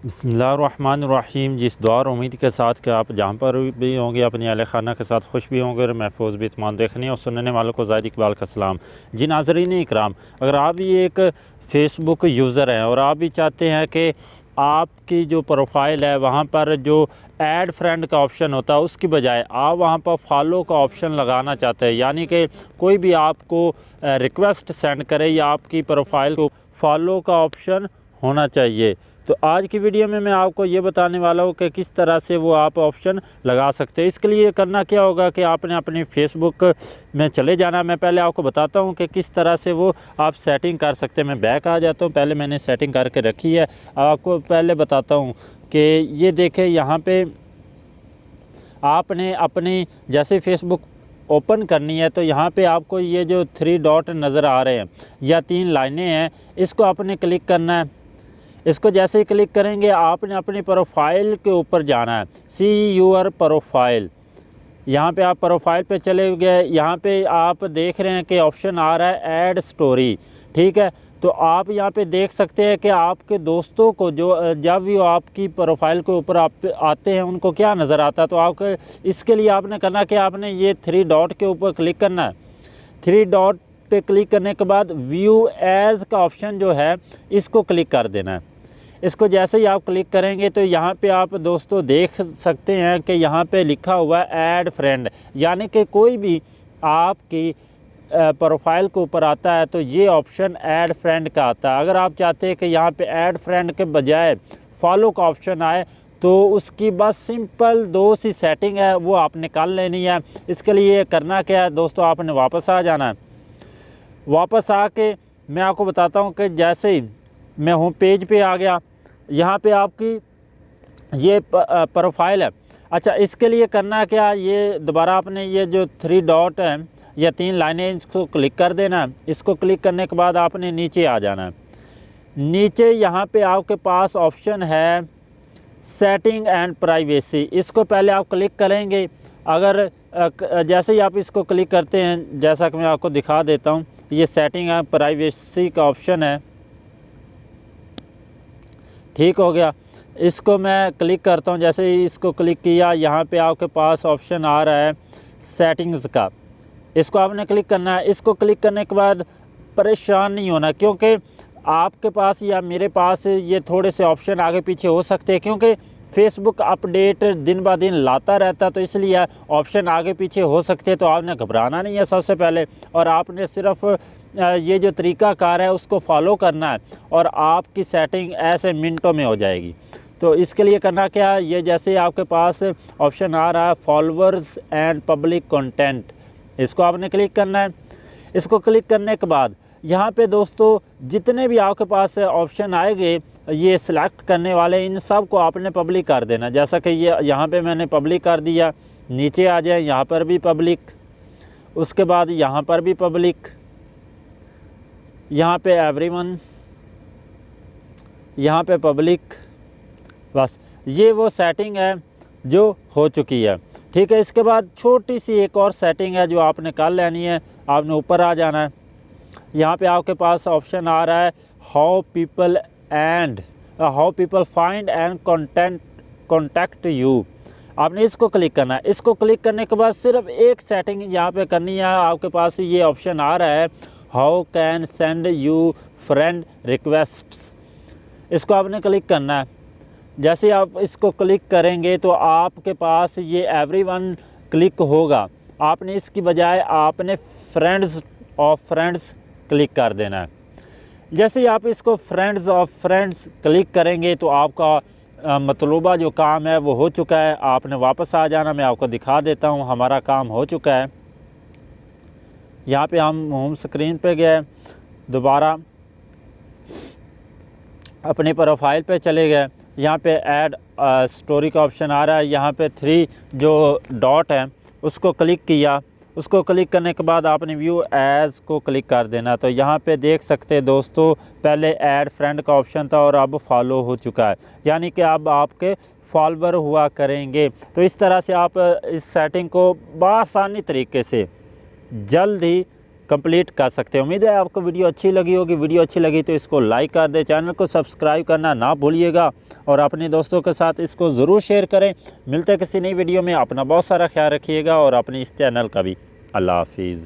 बिस्मिल्लाहिर्रहमानिर्रहीम। जिस दुआ और उम्मीद के साथ कि आप जहाँ पर भी होंगे अपनी अहले खाना के साथ खुश भी होंगे और महफूज भी। तमाम देखने और सुनने वालों को ज़ाहिद इकबाल का सलाम। जी नाज़रीन इकराम, अगर आप भी एक फ़ेसबुक यूज़र हैं और आप भी चाहते हैं कि आपकी जो प्रोफाइल है वहाँ पर जो ऐड फ्रेंड का ऑप्शन होता है उसकी बजाय आप वहाँ पर फॉलो का ऑप्शन लगाना चाहते हैं, यानी कि कोई भी आपको रिक्वेस्ट सेंड करे या आपकी प्रोफाइल को फॉलो का ऑप्शन होना चाहिए। तो आज की वीडियो में मैं आपको ये बताने वाला हूँ कि किस तरह से वो आप ऑप्शन लगा सकते हैं। इसके लिए करना क्या होगा कि आपने अपनी फ़ेसबुक में चले जाना। मैं पहले आपको बताता हूँ कि किस तरह से वो आप सेटिंग कर सकते हैं। मैं बैक आ जाता हूँ, पहले मैंने सेटिंग करके रखी है। आपको पहले बताता हूँ कि ये देखें, यहाँ पे आपने अपनी जैसे फ़ेसबुक ओपन करनी है तो यहाँ पे आपको ये जो 3 डॉट नज़र आ रहे हैं या 3 लाइनें हैं, इसको आपने क्लिक करना है। इसको जैसे ही क्लिक करेंगे आपने अपनी प्रोफाइल के ऊपर जाना है। सी यूर प्रोफाइल, यहाँ पे आप प्रोफाइल पे चले गए। यहाँ पे आप देख रहे हैं कि ऑप्शन आ रहा है ऐड स्टोरी, ठीक है। तो आप यहाँ पे देख सकते हैं कि आपके दोस्तों को जो जब भी आपकी प्रोफाइल के ऊपर आप आते हैं उनको क्या नज़र आता है। तो आपके इसके लिए आपने करना कि आपने ये 3 डॉट के ऊपर क्लिक करना है। 3 डॉट पे क्लिक करने के बाद व्यू एज़ का ऑप्शन जो है इसको क्लिक कर देना है। इसको जैसे ही आप क्लिक करेंगे तो यहाँ पे आप दोस्तों देख सकते हैं कि यहाँ पे लिखा हुआ है ऐड फ्रेंड, यानी कि कोई भी आपकी प्रोफाइल के ऊपर आता है तो ये ऑप्शन ऐड फ्रेंड का आता है। अगर आप चाहते हैं कि यहाँ पे ऐड फ्रेंड के बजाय फॉलो का ऑप्शन आए तो उसकी बस सिंपल 2 सी सेटिंग है, वो आपने कर लेनी है। इसके लिए करना क्या है दोस्तों, आपने वापस आ जाना है। वापस आके मैं आपको बताता हूँ कि जैसे ही मैं होम पेज पे आ गया, यहाँ पे आपकी ये प्रोफाइल है। अच्छा, इसके लिए करना क्या, ये दोबारा आपने ये जो 3 डॉट हैं या 3 लाइनें इसको क्लिक कर देना है। इसको क्लिक करने के बाद आपने नीचे आ जाना है। नीचे यहाँ पे आपके पास ऑप्शन है सेटिंग एंड प्राइवेसी, इसको पहले आप क्लिक करेंगे। अगर जैसे ही आप इसको क्लिक करते हैं, जैसा कि मैं आपको दिखा देता हूँ, ये सेटिंग एंड प्राइवेसी का ऑप्शन है, ठीक हो गया। इसको मैं क्लिक करता हूँ। जैसे ही इसको क्लिक किया, यहाँ पे आपके पास ऑप्शन आ रहा है सेटिंग्स का, इसको आपने क्लिक करना है। इसको क्लिक करने के बाद परेशान नहीं होना, क्योंकि आपके पास या मेरे पास ये थोड़े से ऑप्शन आगे पीछे हो सकते हैं, क्योंकि फेसबुक अपडेट दिन ब दिन लाता रहता है, तो इसलिए ऑप्शन आगे पीछे हो सकते हैं। तो आपने घबराना नहीं है सबसे पहले, और आपने सिर्फ ये जो तरीक़ाकार है उसको फॉलो करना है और आपकी सेटिंग ऐसे मिनटों में हो जाएगी। तो इसके लिए करना क्या है, ये जैसे आपके पास ऑप्शन आ रहा है फॉलोअर्स एंड पब्लिक कंटेंट, इसको आपने क्लिक करना है। इसको क्लिक करने के बाद यहाँ पे दोस्तों जितने भी आपके पास ऑप्शन आएंगे ये सिलेक्ट करने वाले, इन सब को आपने पब्लिक कर देना। जैसा कि ये यहाँ पे मैंने पब्लिक कर दिया। नीचे आ जाए, यहाँ पर भी पब्लिक, उसके बाद यहाँ पर भी पब्लिक, यहाँ पे एवरीवन, यहाँ पे पब्लिक। बस ये वो सेटिंग है जो हो चुकी है, ठीक है। इसके बाद छोटी सी एक और सेटिंग है जो आपने कर लेनी है। आपने ऊपर आ जाना है। यहाँ पे आपके पास ऑप्शन आ रहा है how people find and contact you, आपने इसको क्लिक करना है। इसको क्लिक करने के बाद सिर्फ एक सेटिंग यहाँ पे करनी है। आपके पास ये ऑप्शन आ रहा है how can send you friend requests, इसको आपने क्लिक करना है। जैसे आप इसको क्लिक करेंगे तो आपके पास ये एवरीवन क्लिक होगा। आपने इसकी बजाय आपने फ्रेंड्स ऑफ फ्रेंड्स क्लिक कर देना है। जैसे ही आप इसको फ्रेंड्स ऑफ फ्रेंड्स क्लिक करेंगे तो आपका मतलूबा जो काम है वो हो चुका है। आपने वापस आ जाना। मैं आपको दिखा देता हूँ, हमारा काम हो चुका है। यहाँ पे हम होम स्क्रीन पे गए, दोबारा अपनी प्रोफाइल पे चले गए। यहाँ पे ऐड स्टोरी का ऑप्शन आ रहा है। यहाँ पे 3 जो डॉट हैं उसको क्लिक किया। उसको क्लिक करने के बाद आपने व्यू एज़ को क्लिक कर देना। तो यहाँ पे देख सकते हैं दोस्तों, पहले ऐड फ्रेंड का ऑप्शन था और अब फॉलो हो चुका है, यानी कि अब आपके फॉलोवर हुआ करेंगे। तो इस तरह से आप इस सेटिंग को बआसानी तरीके से जल्द ही कंप्लीट कर सकते हैं। उम्मीद है आपको वीडियो अच्छी लगी होगी। वीडियो अच्छी लगी तो इसको लाइक कर दें, चैनल को सब्सक्राइब करना ना भूलिएगा और अपने दोस्तों के साथ इसको ज़रूर शेयर करें। मिलते हैं किसी नई वीडियो में। अपना बहुत सारा ख्याल रखिएगा और अपने इस चैनल का भी। अल्लाह हाफिज़।